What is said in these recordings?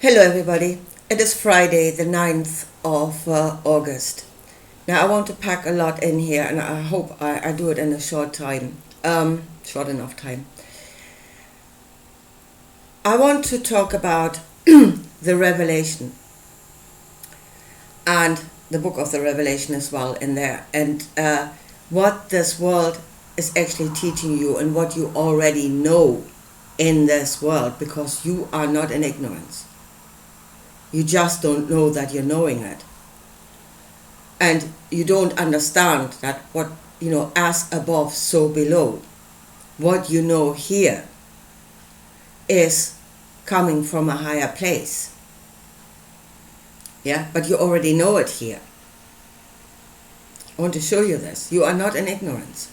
Hello everybody, it is Friday the 9th of August. Now I want to pack a lot in here and I hope I do it in a short enough time. I want to talk about the Revelation and the book of the Revelation as well in there, and what this world is actually teaching you and what you already know in this world, because you are not in ignorance. You just don't know that you're knowing it. And you don't understand that what, as above, so below. What you know here is coming from a higher place. Yeah, but you already know it here. I want to show you this. You are not in ignorance.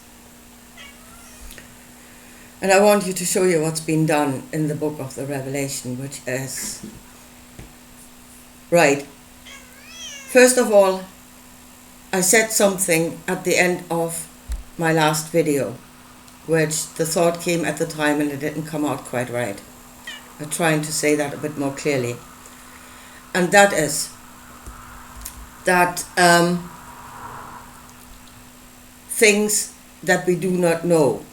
And I want you to show you what's been done in the book of the Revelation, which is... Right. First of all, I said something at the end of my last video, which the thought came at the time and it didn't come out quite right. I'm trying to say that a bit more clearly. And that is that things that we do not know,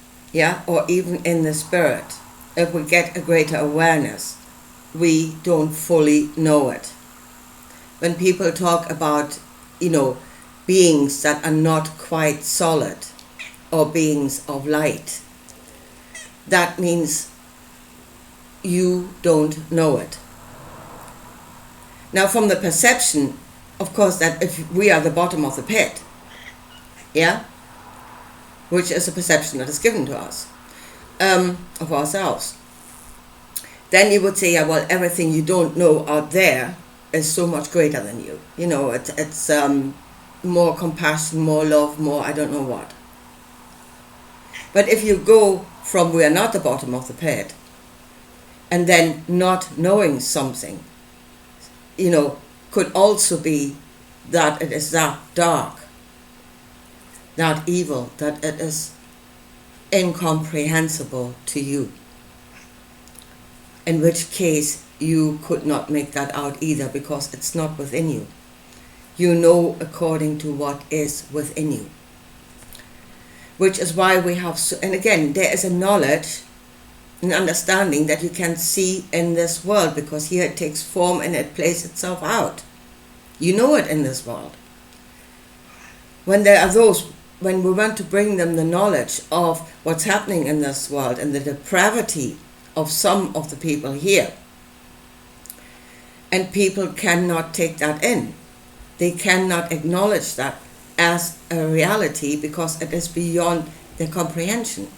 or even in the spirit, if we get a greater awareness, we don't fully know it. When people talk about, beings that are not quite solid or beings of light, that means you don't know it. Now, from the perception, of course, that if we are the bottom of the pit, which is a perception that is given to us, of ourselves, then you would say, well, everything you don't know out there is so much greater than you. It's more compassion, more love, more I don't know what. But if you go from we are not the bottom of the pit, and then not knowing something, could also be that it is that dark, that evil, that it is incomprehensible to you. In which case, you could not make that out either, because it's not within you. You know according to what is within you. Which is why we have, and again, there is a knowledge, an understanding that you can see in this world, because here it takes form and it plays itself out. You know it in this world. When there are those, when we want to bring them the knowledge of what's happening in this world and the depravity of some of the people here, and people cannot take that in. They cannot acknowledge that as a reality because it is beyond their comprehension.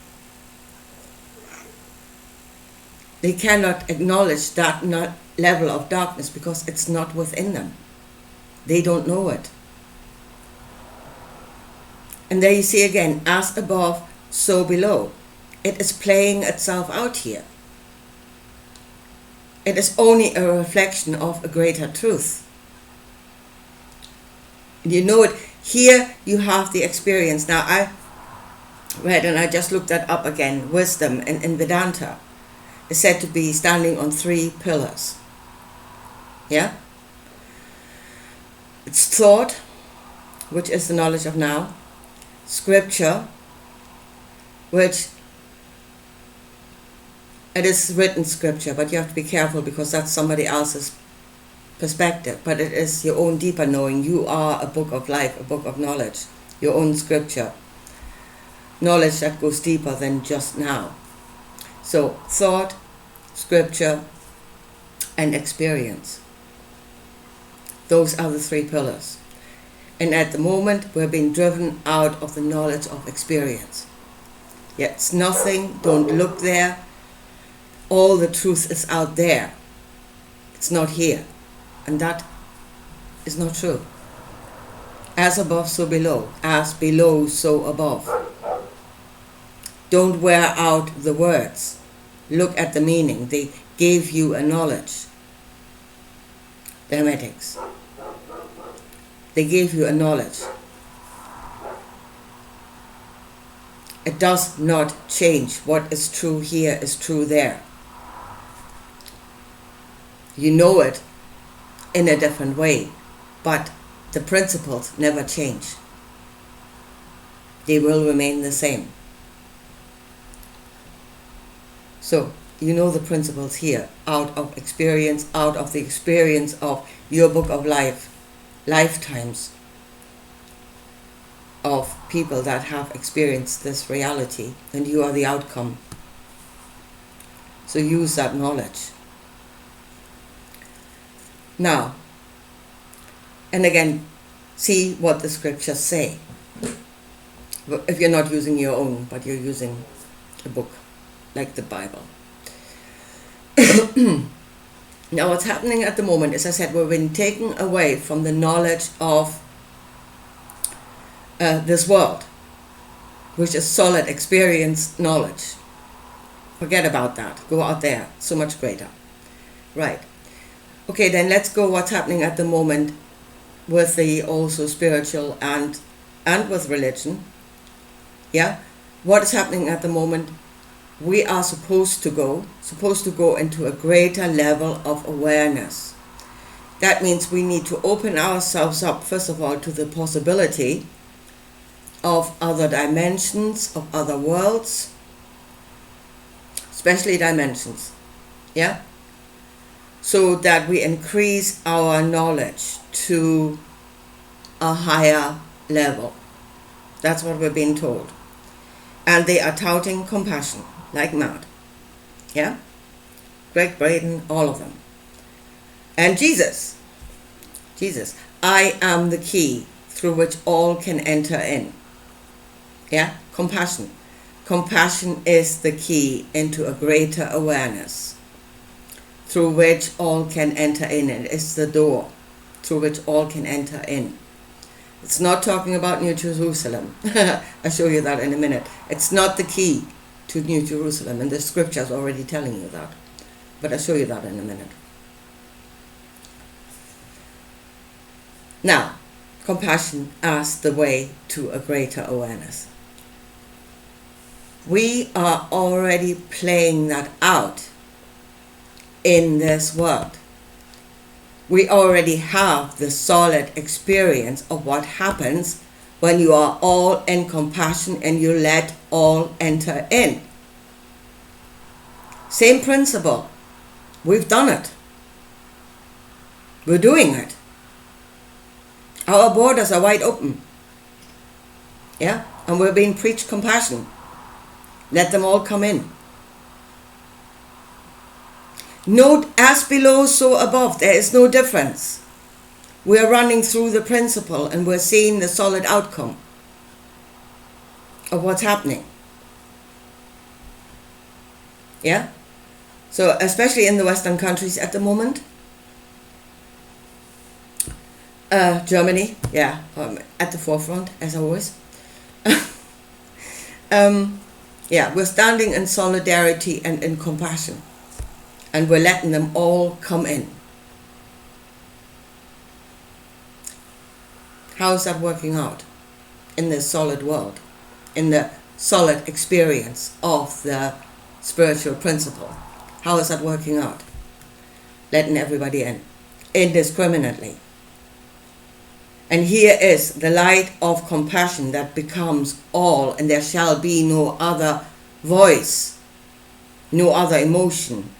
They cannot acknowledge that level of darkness because it's not within them. They don't know it. And there you see again, as above, so below. It is playing itself out here. It is only a reflection of a greater truth. You know it. Here you have the experience. Now I read, and I just looked that up again, wisdom in Vedanta is said to be standing on 3 pillars. It's thought, which is the knowledge of now. Scripture, which it is written scripture, but you have to be careful because that's somebody else's perspective. But it is your own deeper knowing. You are a book of life, a book of knowledge, your own scripture. Knowledge that goes deeper than just now. So, thought, scripture, and experience. Those are the 3 pillars. And at the moment, we're being driven out of the knowledge of experience. It's nothing, don't look there. All the truth is out there. It's not here. And that is not true. As above, so below. As below, so above. Don't wear out the words. Look at the meaning. They gave you a knowledge. The Hermetics. They gave you a knowledge. It does not change. What is true here is true there. You know it in a different way, but the principles never change. They will remain the same. So, you know the principles here out of experience, out of the experience of your book of life, lifetimes of people that have experienced this reality, and you are the outcome. So use that knowledge. Now, and again, see what the scriptures say. If you're not using your own, but you're using a book like the Bible. Now what's happening at the moment, as I said, we've been taken away from the knowledge of this world, which is solid, experienced knowledge. Forget about that. Go out there. So much greater. Right. Okay, then let's go what's happening at the moment with the also spiritual and with religion. Yeah? What is happening at the moment? We are supposed to go into a greater level of awareness. That means we need to open ourselves up, first of all, to the possibility of other dimensions, of other worlds, especially dimensions. Yeah? So that we increase our knowledge to a higher level. That's what we're being told. And they are touting compassion like mad. Yeah? Greg Braden, all of them. And Jesus, I am the key through which all can enter in. Yeah? Compassion. Compassion is the key into a greater awareness through which all can enter in. It is the door through which all can enter in. It's not talking about New Jerusalem. I'll show you that in a minute. It's not the key to New Jerusalem, and the scripture is already telling you that. But I'll show you that in a minute. Now, compassion as the way to a greater awareness. We are already playing that out in this world. We already have the solid experience of what happens when you are all in compassion and you let all enter in. Same principle. We've done it. We're doing it. Our borders are wide open. Yeah? And we're being preached compassion. Let them all come in. Note, as below, so above. There is no difference. We're running through the principle and we're seeing the solid outcome of what's happening. Yeah? So, especially in the Western countries at the moment. Germany, yeah, at the forefront, as always. Yeah, we're standing in solidarity and in compassion. And we're letting them all come in. How is that working out in the solid world, in the solid experience of the spiritual principle? How is that working out? Letting everybody in, indiscriminately. And here is the light of compassion that becomes all, and there shall be no other voice, no other emotion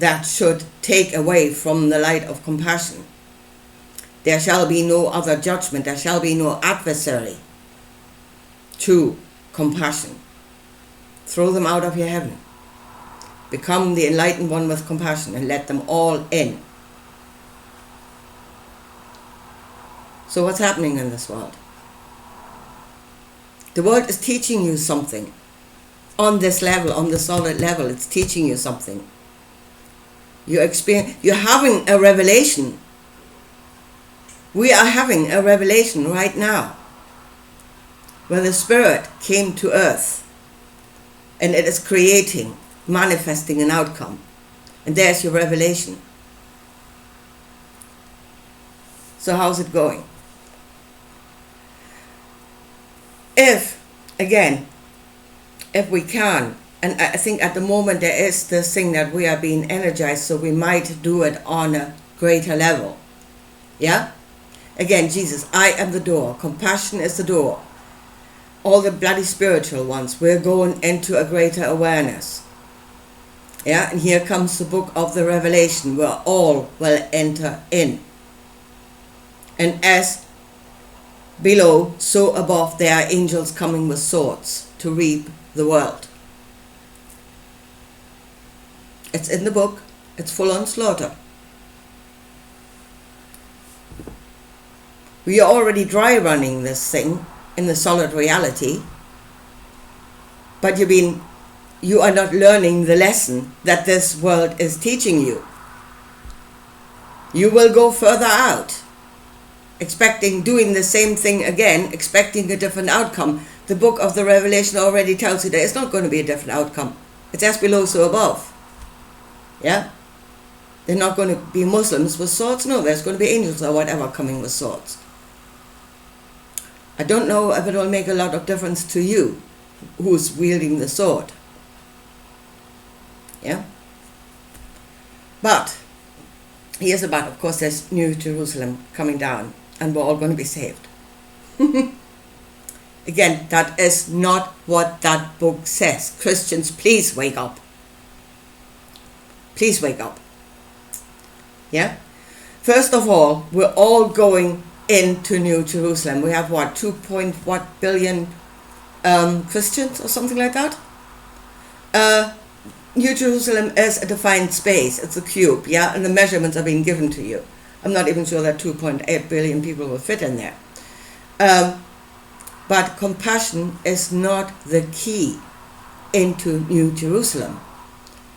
that should take away from the light of compassion. There shall be no other judgment. There shall be no adversary to compassion. Throw them out of your heaven. Become the enlightened one with compassion and let them all in. So what's happening in this world? The world is teaching you something. On this level, on the solid level, it's teaching you something. You're having a revelation. We are having a revelation right now, where the Spirit came to earth and it is creating, manifesting an outcome. And there's your revelation. So how's it going? If we can And I think at the moment there is this thing that we are being energized, so we might do it on a greater level. Yeah? Again, Jesus, I am the door. Compassion is the door. All the bloody spiritual ones, we're going into a greater awareness. Yeah? And here comes the book of the Revelation, where all will enter in. And as below, so above, there are angels coming with swords to reap the world. It's in the book. It's full on slaughter. We are already dry running this thing in the solid reality, but you are not learning the lesson that this world is teaching you. You will go further out, doing the same thing again, expecting a different outcome. The book of the Revelation already tells you that it's not going to be a different outcome. It's as below, so above. Yeah? They're not going to be Muslims with swords. No, there's going to be angels or whatever coming with swords. I don't know if it will make a lot of difference to you who's wielding the sword. Yeah? But, here's the but. Of course, there's New Jerusalem coming down, and we're all going to be saved. Again, that is not what that book says. Christians, please wake up. Please wake up. Yeah? First of all, we're all going into New Jerusalem. We have what, 2 billion Christians or something like that? New Jerusalem is a defined space. It's a cube, yeah? And the measurements are being given to you. I'm not even sure that 2.8 billion people will fit in there. But compassion is not the key into New Jerusalem.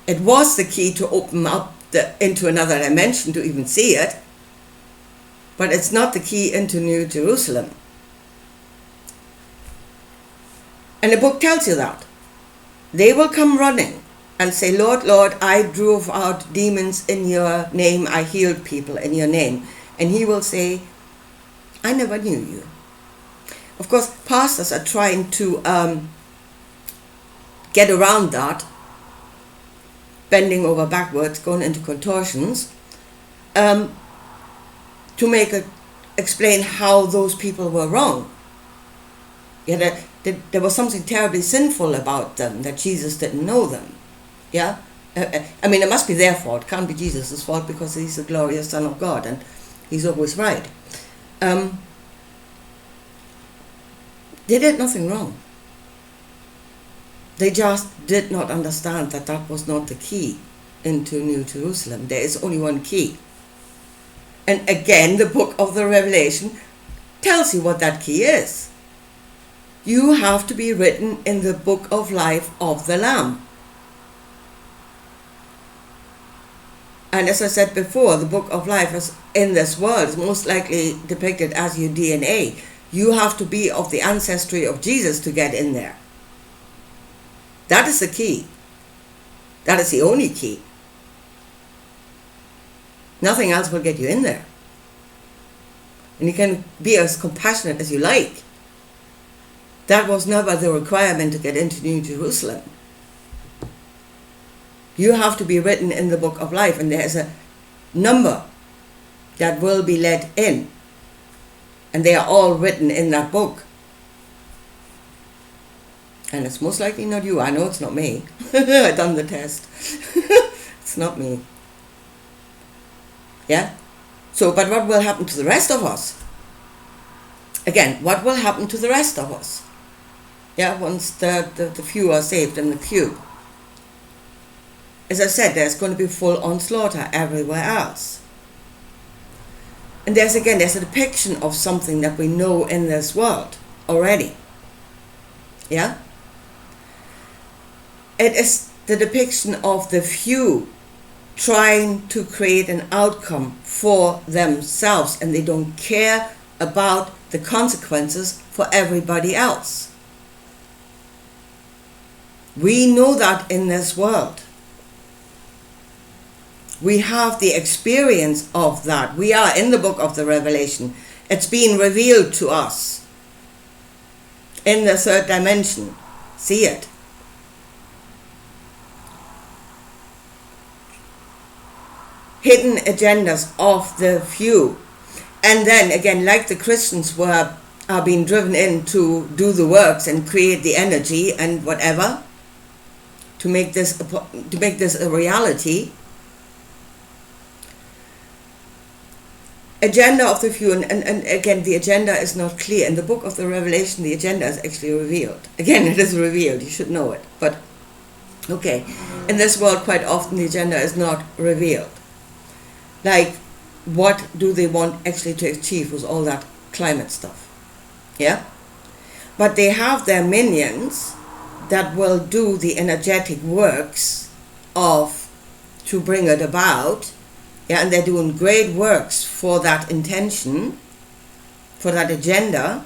It was the key to open up into another dimension to even see it, but it's not the key into New Jerusalem. And the book tells you that. They will come running and say, Lord, Lord, I drove out demons in your name, I healed people in your name. And he will say, I never knew you. Of course, pastors are trying to get around that, bending over backwards, going into contortions, to explain how those people were wrong. Yeah, there was something terribly sinful about them, that Jesus didn't know them. Yeah? I mean, it must be their fault. It can't be Jesus' fault, because he's the glorious Son of God and he's always right. They did nothing wrong. They just did not understand that that was not the key into New Jerusalem. There is only one key. And again, the book of the Revelation tells you what that key is. You have to be written in the book of life of the Lamb. And as I said before, the book of life is in this world is most likely depicted as your DNA. You have to be of the ancestry of Jesus to get in there. That is the key. That is the only key. Nothing else will get you in there. And you can be as compassionate as you like. That was never the requirement to get into New Jerusalem. You have to be written in the book of life, and there's a number that will be let in. And they are all written in that book. And it's most likely not you. I know it's not me. I've done the test. It's not me. Yeah? So, but what will happen to the rest of us? Again, what will happen to the rest of us? Yeah, once the few are saved in the cube. As I said, there's going to be full-on slaughter everywhere else. And there's a depiction of something that we know in this world already. Yeah? It is the depiction of the few trying to create an outcome for themselves, and they don't care about the consequences for everybody else. We know that in this world. We have the experience of that. We are in the book of the Revelation. It's being revealed to us in the third dimension. See it. hidden agendas of the few. And then again, like the Christians are being driven in to do the works and create the energy and whatever to make this a reality. Agenda of the few, and again, the agenda is not clear. In the book of the Revelation, the agenda is actually revealed. Again, it is revealed, you should know it. But, okay, in this world, quite often the agenda is not revealed. Like, what do they want actually to achieve with all that climate stuff? Yeah? But they have their minions that will do the energetic works to bring it about. Yeah, and they're doing great works for that intention, for that agenda,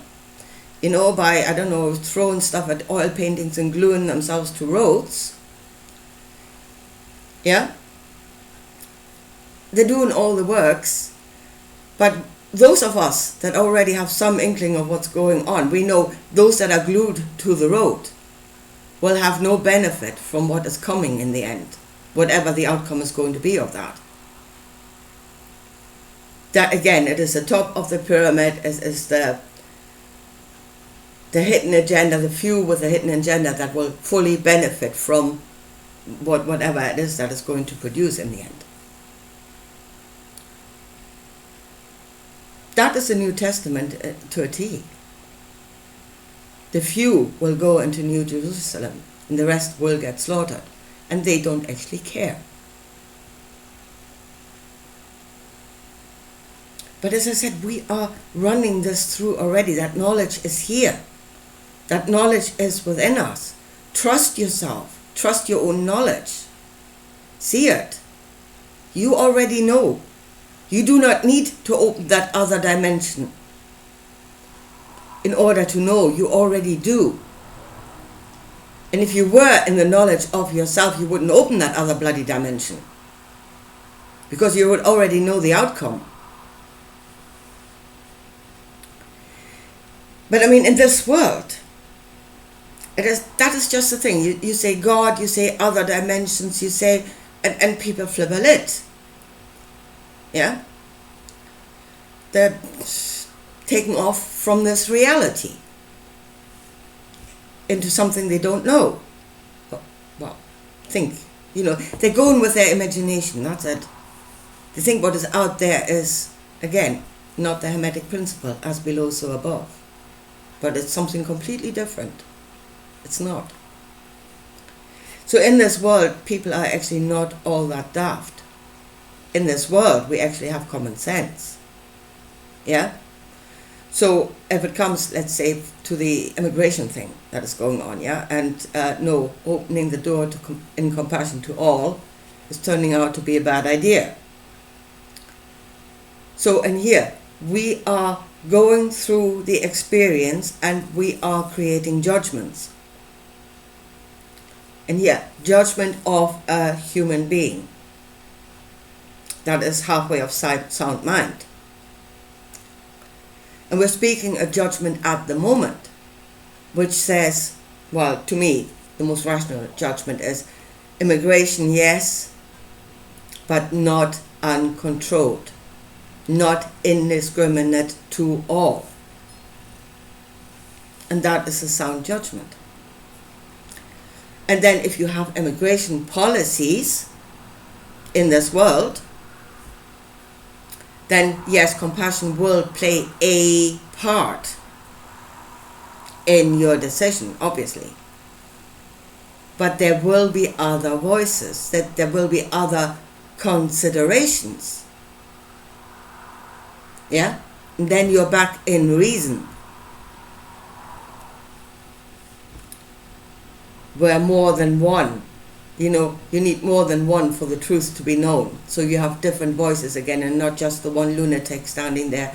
by, I don't know, throwing stuff at oil paintings and gluing themselves to roads. Yeah? They're doing all the works, but those of us that already have some inkling of what's going on, we know those that are glued to the road will have no benefit from what is coming in the end, whatever the outcome is going to be of that. That again, it is the top of the pyramid, is the hidden agenda, the few with the hidden agenda that will fully benefit from whatever it is that is going to produce in the end. That is the New Testament to a T. The few will go into New Jerusalem and the rest will get slaughtered, and they don't actually care. But as I said, we are running this through already. That knowledge is here. That knowledge is within us. Trust yourself. Trust your own knowledge. See it. You already know. You do not need to open that other dimension in order to know. You already do. And if you were in the knowledge of yourself, you wouldn't open that other bloody dimension, because you would already know the outcome. But I mean, in this world, that is just the thing. You say God, you say other dimensions, you say, and people flip a lid. Yeah? They're taken off from this reality into something they don't know. Well, think. They're going with their imagination, that's it. They think what is out there is, again, not the Hermetic principle, as below, so above. But it's something completely different. It's not. So in this world, people are actually not all that daft. In this world, we actually have common sense. Yeah? So if it comes, let's say, to the immigration thing that is going on, yeah, and no, opening the door in compassion to all is turning out to be a bad idea. So, and here, we are going through the experience and we are creating judgments. And yeah, judgment of a human being. That is halfway of sound mind. And we're speaking a judgment at the moment, which says, well, to me, the most rational judgment is immigration, yes, but not uncontrolled, not indiscriminate to all. And that is a sound judgment. And then if you have immigration policies in this world, then yes, compassion will play a part in your decision, obviously. But there will be other voices, that there will be other considerations. Yeah? And then you're back in reason, where more than one, you need more than one for the truth to be known. So you have different voices again, and not just the one lunatic standing there,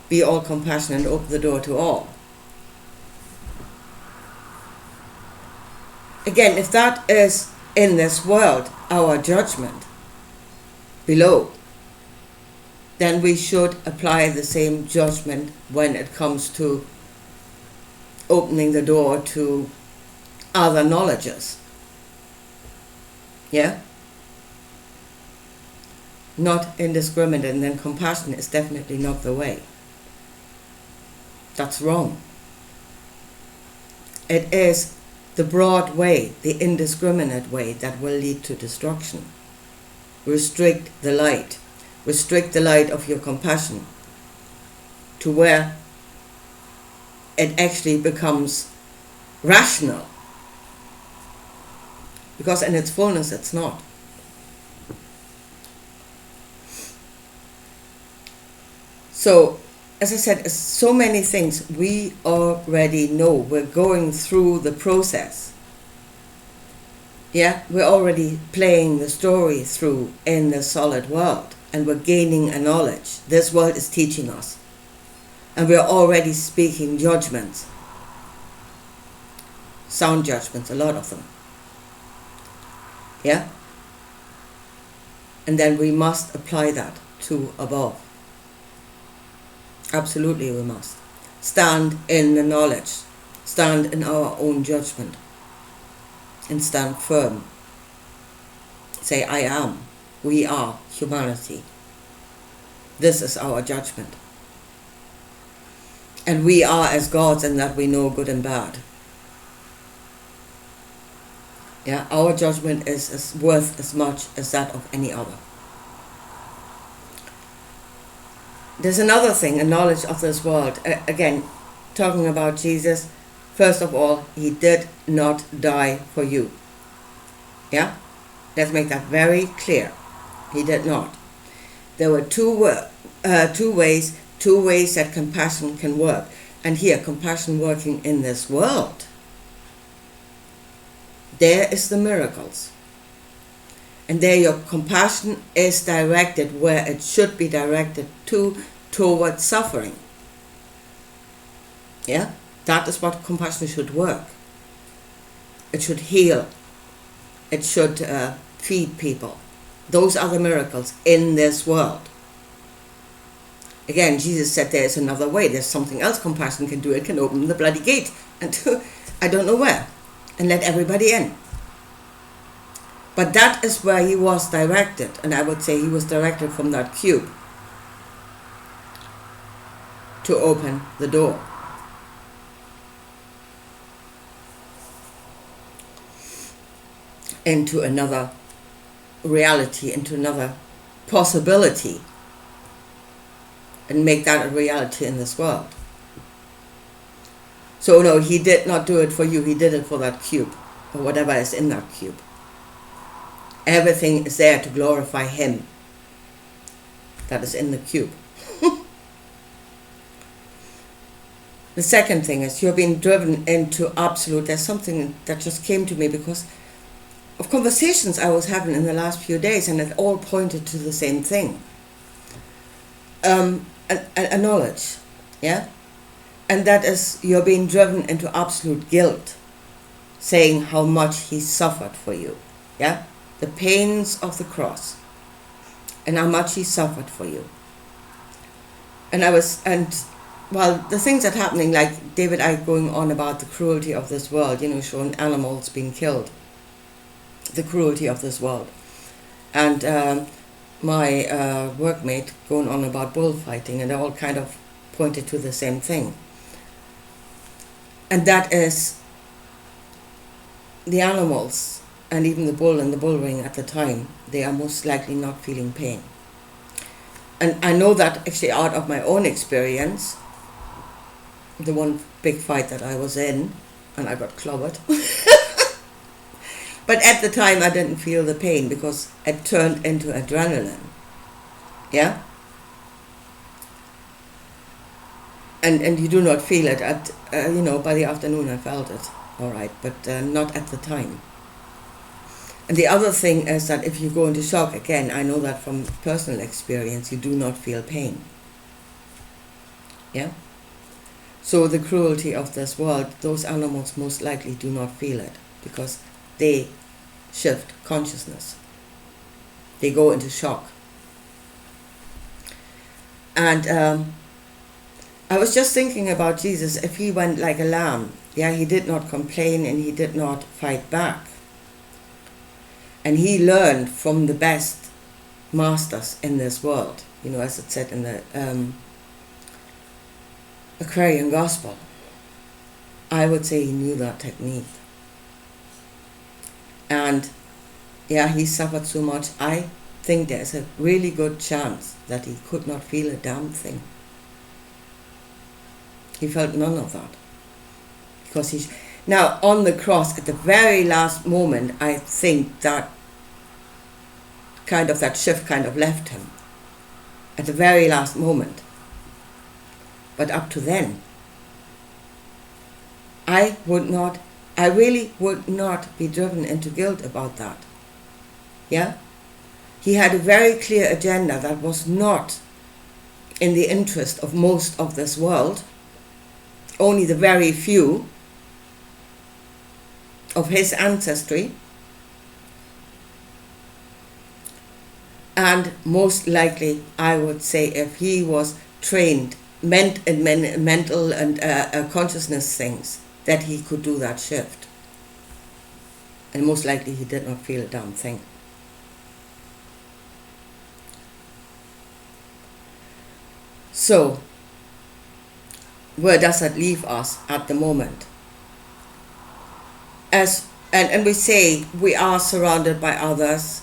be all compassionate and open the door to all. Again, if that is in this world our judgment below, then we should apply the same judgment when it comes to opening the door to other knowledges. Yeah? not indiscriminate, and then compassion is definitely not the way. That's wrong. It is the broad way, the indiscriminate way, that will lead to destruction. Restrict the light. Restrict the light of your compassion to where it actually becomes rational. Because in its fullness it's not. So, as I said, so many things we already know. We're going through the process. Yeah, we're already playing the story through in the solid world, and we're gaining a knowledge. This world is teaching us. And we're already speaking judgments. Sound judgments, a lot of them. Yeah? And then we must apply that to above. Absolutely we must. Stand in the knowledge. Stand in our own judgment. And stand firm. Say, I am. We are humanity. This is our judgment. And we are as gods in that we know good and bad. Yeah, our judgment is worth as much as that of any other. There's another thing, a knowledge of this world. Again, talking about Jesus, first of all, he did not die for you. Yeah? Let's make that very clear. He did not. There were two ways that compassion can work. And here, compassion working in this world. There is the miracles. And there your compassion is directed where it should be directed towards suffering. Yeah? That is what compassion should work. It should heal. It should feed people. Those are the miracles in this world. Again, Jesus said there is another way. There's something else compassion can do. It can open the bloody gate and to, I don't know where, and let everybody in. But that is where he was directed, and I would say he was directed from that cube to open the door. Into another reality, into another possibility, and make that a reality in this world. So no, he did not do it for you, he did it for that cube, or whatever is in that cube. Everything is there to glorify him that is in the cube. The second thing is you're being driven into absolute. There's something that just came to me because of conversations I was having in the last few days, and it all pointed to the same thing. A knowledge, yeah? And that is you're being driven into absolute guilt, saying how much he suffered for you, yeah? The pains of the cross, and how much he suffered for you. Well, the things that are happening, like David Icke going on about the cruelty of this world, showing animals being killed, the cruelty of this world. And my workmate going on about bullfighting, and they all kind of pointed to the same thing. And that is the animals, and even the bull and the bull ring at the time, they are most likely not feeling pain. And I know that actually out of my own experience, the one big fight that I was in, and I got clobbered. But at the time I didn't feel the pain because it turned into adrenaline. Yeah? And you do not feel it at, by the afternoon I felt it, all right, but not at the time. And the other thing is that if you go into shock, again, I know that from personal experience, you do not feel pain. Yeah? So the cruelty of this world, those animals most likely do not feel it because they shift consciousness. They go into shock. And I was just thinking about Jesus, if he went like a lamb, yeah, he did not complain and he did not fight back. And he learned from the best masters in this world, as it said in the Aquarian Gospel. I would say he knew that technique. And yeah, he suffered so much. I think there's a really good chance that he could not feel a damn thing. He felt none of that. Because now on the cross, at the very last moment, I think that shift kind of left him. At the very last moment. But up to then, I really would not be driven into guilt about that. Yeah? He had a very clear agenda that was not in the interest of most of this world, only the very few of his ancestry, and most likely, I would say, if he was trained in mental and consciousness things, that he could do that shift. And most likely he did not feel a damn thing. So, where does that leave us at the moment? And we say we are surrounded by others.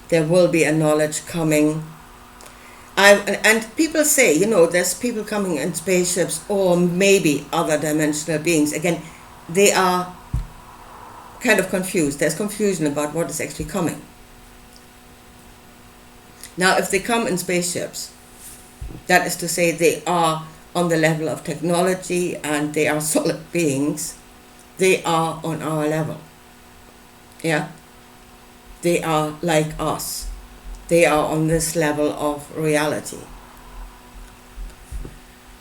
There will be a knowledge coming. And people say, there's people coming in spaceships or maybe other dimensional beings. Again, they are kind of confused. There's confusion about what is actually coming. Now, if they come in spaceships, that is to say they are on the level of technology and they are solid beings, they are on our level. Yeah? They are like us. They are on this level of reality.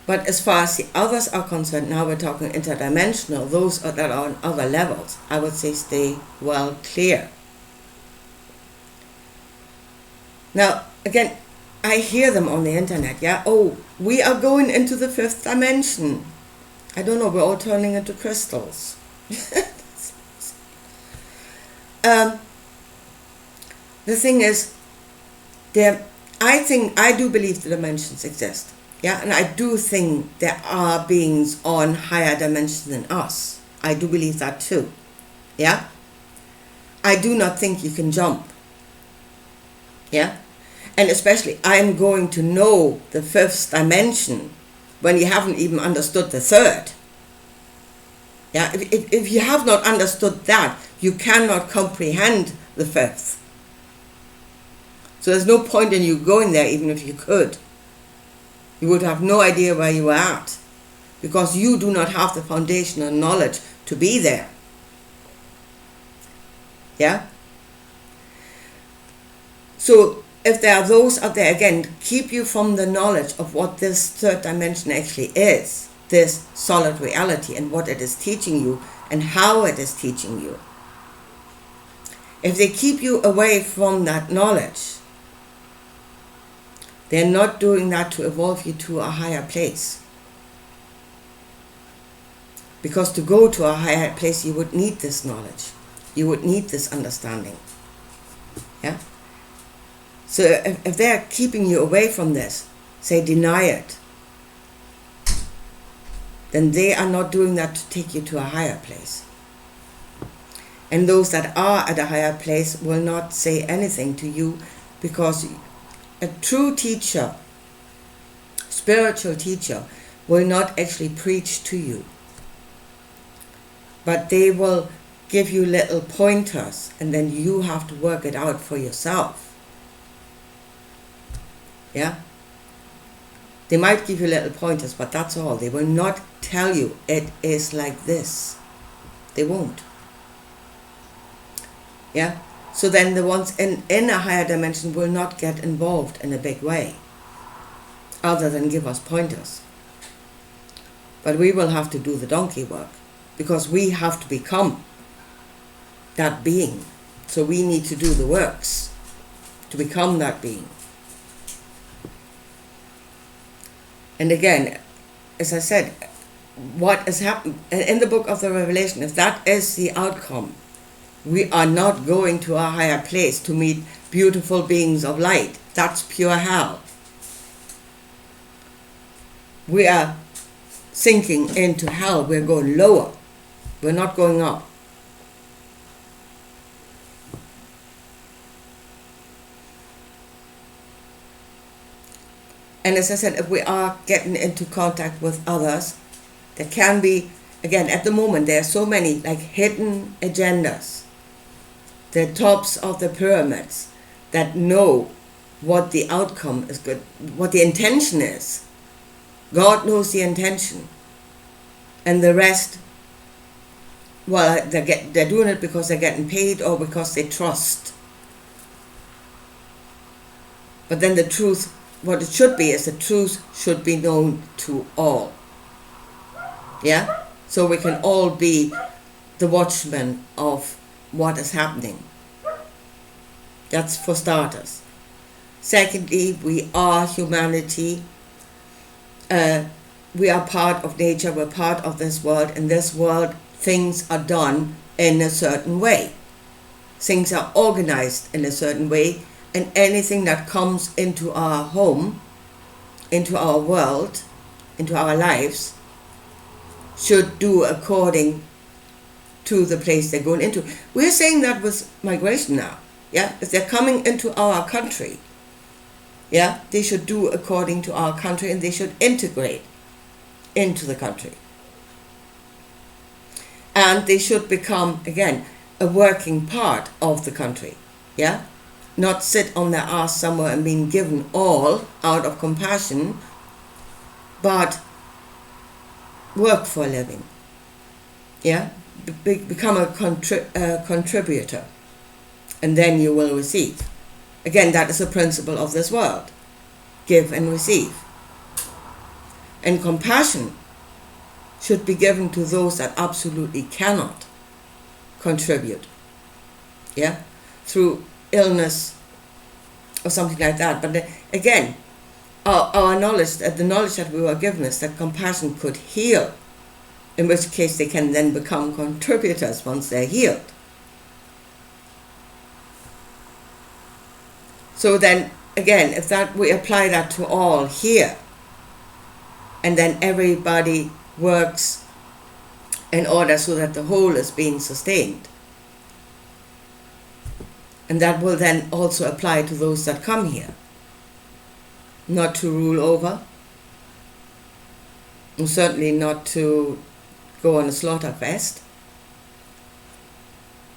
But as far as the others are concerned, now we're talking interdimensional, those that are on other levels, I would say stay well clear. Now, again, I hear them on the internet, yeah? Oh, we are going into the 5th dimension. I don't know, we're all turning into crystals. The thing is, I do believe the dimensions exist. Yeah, and I do think there are beings on higher dimensions than us. I do believe that too. Yeah? I do not think you can jump. Yeah? And especially, I'm going to know the 5th dimension when you haven't even understood the 3rd. Yeah? If you have not understood that, you cannot comprehend the 5th. So there's no point in you going there even if you could. You would have no idea where you are at because you do not have the foundational knowledge to be there. Yeah? So if there are those out there, again, keep you from the knowledge of what this 3rd dimension actually is, this solid reality and what it is teaching you and how it is teaching you. If they keep you away from that knowledge, they're not doing that to evolve you to a higher place. Because to go to a higher place, you would need this knowledge. You would need this understanding. Yeah? So if they're keeping you away from this, say deny it, then they are not doing that to take you to a higher place. And those that are at a higher place will not say anything to you because a true teacher, spiritual teacher, will not actually preach to you. But they will give you little pointers and then you have to work it out for yourself. Yeah? They might give you little pointers, but that's all. They will not tell you it is like this. They won't. Yeah? So then the ones in a higher dimension will not get involved in a big way, other than give us pointers. But we will have to do the donkey work, because we have to become that being. So we need to do the works to become that being. And again, as I said, what has happened in the book of the Revelation, if that is the outcome, we are not going to a higher place to meet beautiful beings of light. That's pure hell. We are sinking into hell. We're going lower. We're not going up. And as I said, if we are getting into contact with others, there can be, again, at the moment, there are so many like hidden agendas, the tops of the pyramids that know what the outcome is good, what the intention is. God knows the intention. And the rest, well, they're doing it because they're getting paid or because they trust. But then the truth, what it should be is the truth should be known to all. Yeah? So we can all be the watchmen of what is happening. That's for starters. Secondly, we are humanity. We are part of nature. We're part of this world. In this world, things are done in a certain way. Things are organized in a certain way. And anything that comes into our home, into our world, into our lives, should do according to the place they're going into. We're saying that with migration now. Yeah, if they're coming into our country, yeah, they should do according to our country and they should integrate into the country. And they should become, again, a working part of the country. Yeah, not sit on their ass somewhere and being given all out of compassion, but work for a living. Yeah, become a contributor, and then you will receive. Again, that is a principle of this world. Give and receive. And compassion should be given to those that absolutely cannot contribute. Yeah, through illness or something like that. But again, our knowledge, the knowledge that we were given is that compassion could heal, in which case they can then become contributors once they're healed. So then, again, if that we apply that to all here, and then everybody works in order so that the whole is being sustained. And that will then also apply to those that come here. Not to rule over, and certainly not to go on a slaughter fest,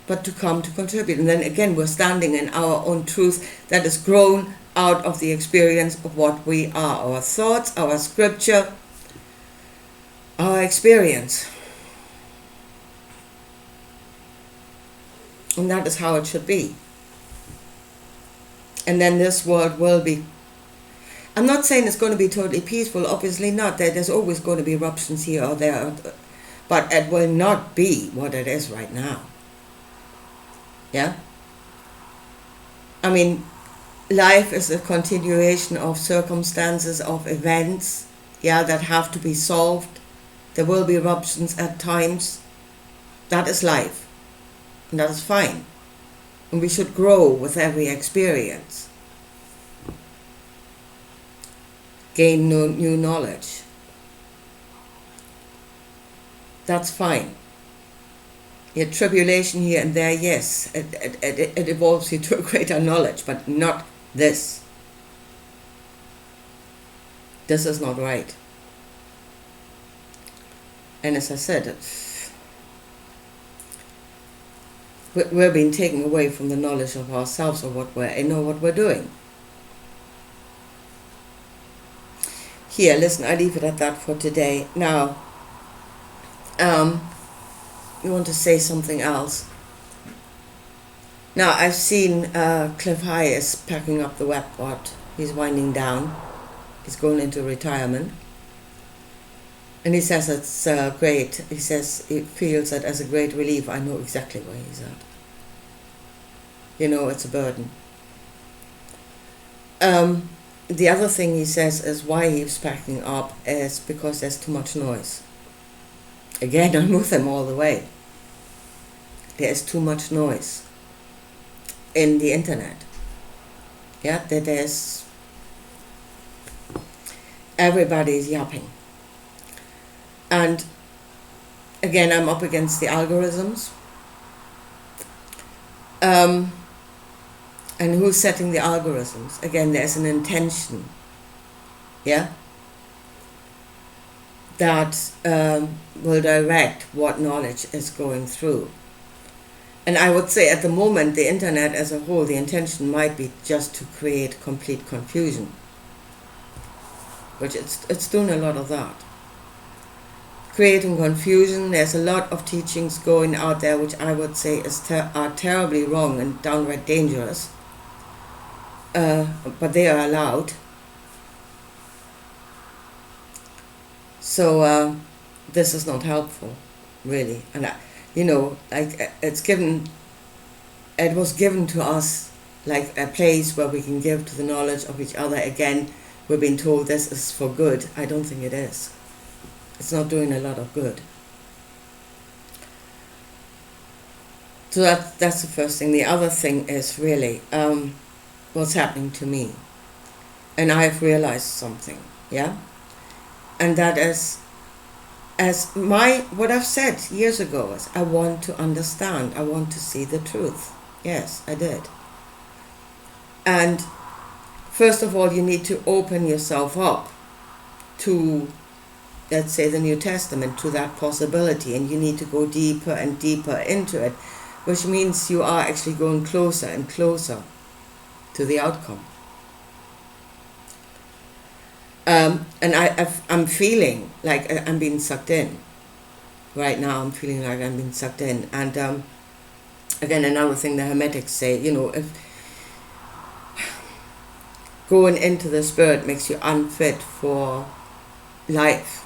but to come to contribute. And then again, we're standing in our own truth that is grown out of the experience of what we are, our thoughts, our scripture, our experience. And that is how it should be. And then this world will be, I'm not saying it's going to be totally peaceful, obviously not. There's always going to be eruptions here or there, but it will not be what it is right now. Yeah? I mean, life is a continuation of circumstances, of events, yeah, that have to be solved. There will be eruptions at times. That is life. And that is fine. And we should grow with every experience. Gain new knowledge. That's fine. Yeah, tribulation here and there, yes, it evolves you to a greater knowledge, but not this. This is not right. And as I said, we're being taken away from the knowledge of ourselves or what we're doing. Here, listen, I leave it at that for today. Now, you want to say something else? Now, I've seen Cliff High is packing up the Webpot. He's winding down. He's going into retirement. And he says it's great. He says he feels it as a great relief. I know exactly where he's at. You know, it's a burden. The other thing he says is why he's packing up is because there's too much noise. Again, I'm with him all the way. There is too much noise in the internet. Yeah, that is, everybody's yapping. And again, I'm up against the algorithms. And who's setting the algorithms? Again, there's an intention, yeah, that will direct what knowledge is going through. And I would say at the moment, the internet as a whole, the intention might be just to create complete confusion, which it's doing a lot of that. Creating confusion. There's a lot of teachings going out there which I would say are terribly wrong and downright dangerous, but they are allowed. So this is not helpful, really. And it was given to us like a place where we can give to the knowledge of each other. Again, we're being told this is for good. I don't think it is. It's not doing a lot of good. So that's the first thing. The other thing is really what's happening to me. And I have realized something, yeah? And that is, what I've said years ago is, I want to understand, I want to see the truth. Yes, I did. And first of all, you need to open yourself up to, let's say, the New Testament, to that possibility, and you need to go deeper and deeper into it, which means you are actually going closer and closer to the outcome. And I'm feeling like I'm being sucked in. Right now I'm feeling like I'm being sucked in. And again, another thing the Hermetics say, if going into the spirit makes you unfit for life.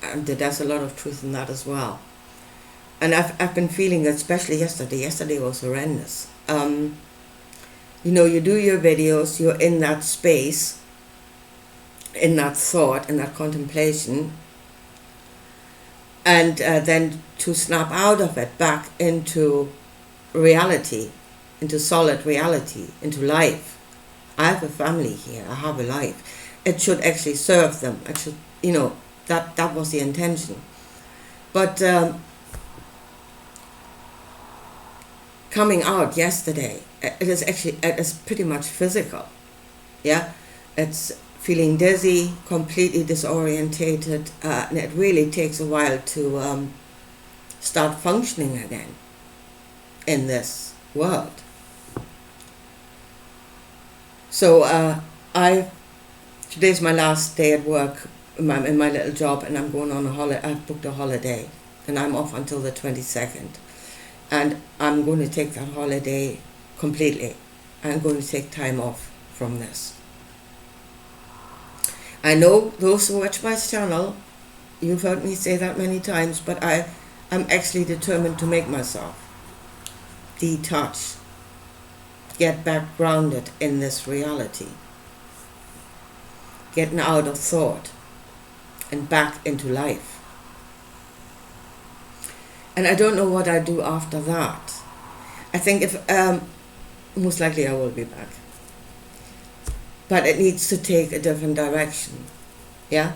And there's a lot of truth in that as well. And I've been feeling, especially yesterday was horrendous. You do your videos, you're in that space, in that thought, in that contemplation, and then to snap out of it back into reality, into solid reality, into life. I have a family here, I have a life. It should actually serve them. It should, that was the intention. But coming out yesterday, it is pretty much physical. Yeah, it's feeling dizzy, completely disorientated, and it really takes a while to start functioning again in this world. So today's my last day at work in my little job, and I'm going on a holiday. I've booked a holiday, and I'm off until the 22nd. And I'm going to take that holiday completely. I'm going to take time off from this. I know those who watch my channel, you've heard me say that many times, but I'm actually determined to make myself detach, get back grounded in this reality, getting out of thought and back into life. And I don't know what I do after that. I think most likely I will be back. But it needs to take a different direction. Yeah?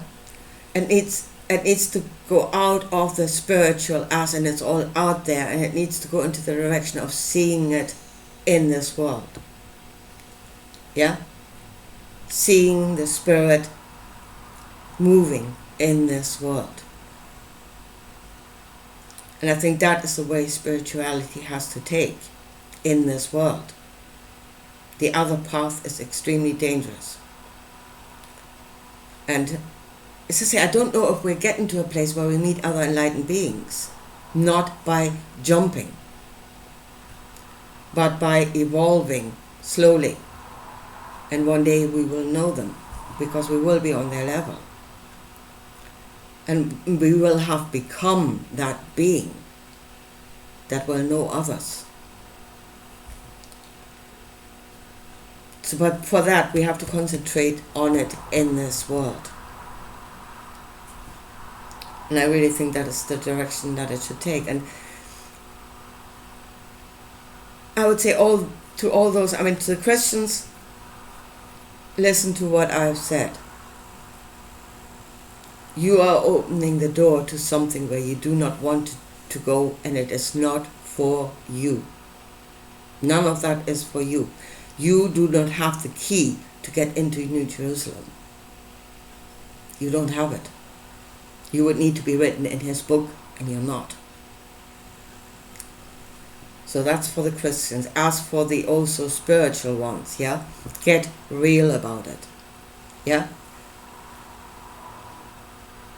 It needs to go out of the spiritual as and it's all out there, and it needs to go into the direction of seeing it in this world. Yeah? Seeing the spirit moving in this world. And I think that is the way spirituality has to take in this world. The other path is extremely dangerous. And as I say, I don't know if we're getting to a place where we meet other enlightened beings, not by jumping, but by evolving slowly. And one day we will know them, because we will be on their level. And we will have become that being that will know others. So, but for that, we have to concentrate on it in this world. And I really think that is the direction that it should take. And I would say all to all those, to the Christians, listen to what I've said. You are opening the door to something where you do not want to go, and it is not for you. None of that is for you. You do not have the key to get into New Jerusalem. You don't have it. You would need to be written in his book, and you're not. So that's for the Christians. As for the also spiritual ones, yeah, get real about it. Yeah?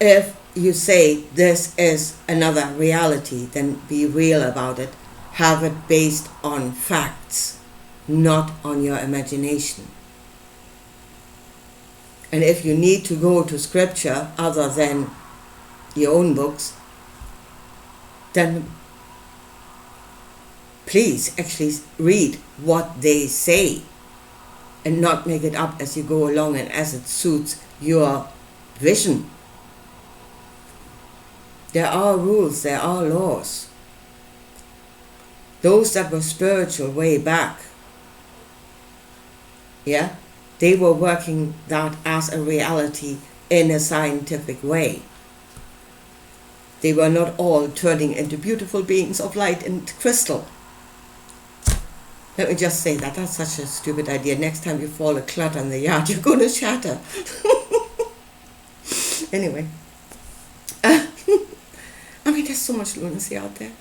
If you say this is another reality, then be real about it. Have it based on facts, not on your imagination. And if you need to go to scripture other than your own books, then please actually read what they say and not make it up as you go along and as it suits your vision. There are rules, there are laws. Those that were spiritual way back, yeah, they were working that as a reality in a scientific way. They were not all turning into beautiful beings of light and crystal. Let me just say that. That's such a stupid idea. Next time you fall a clutter in the yard, you're going to shatter. Anyway. There's so much lunacy out there.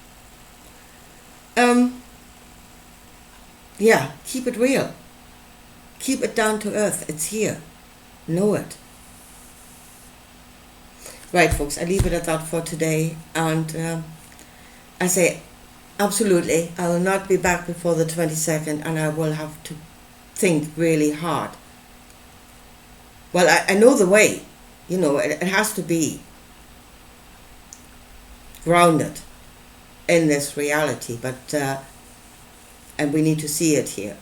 Yeah, keep it real. Keep it down to earth. It's here. Know it. Right, folks, I leave it at that for today. And I say, absolutely, I will not be back before the 22nd, and I will have to think really hard. Well, I know the way. It has to be grounded in this reality, but and we need to see it here.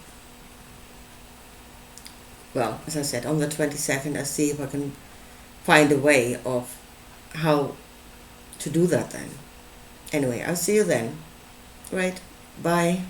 Well, as I said, on the 22nd, I'll see if I can find a way of how to do that then. Anyway, I'll see you then. Right, bye.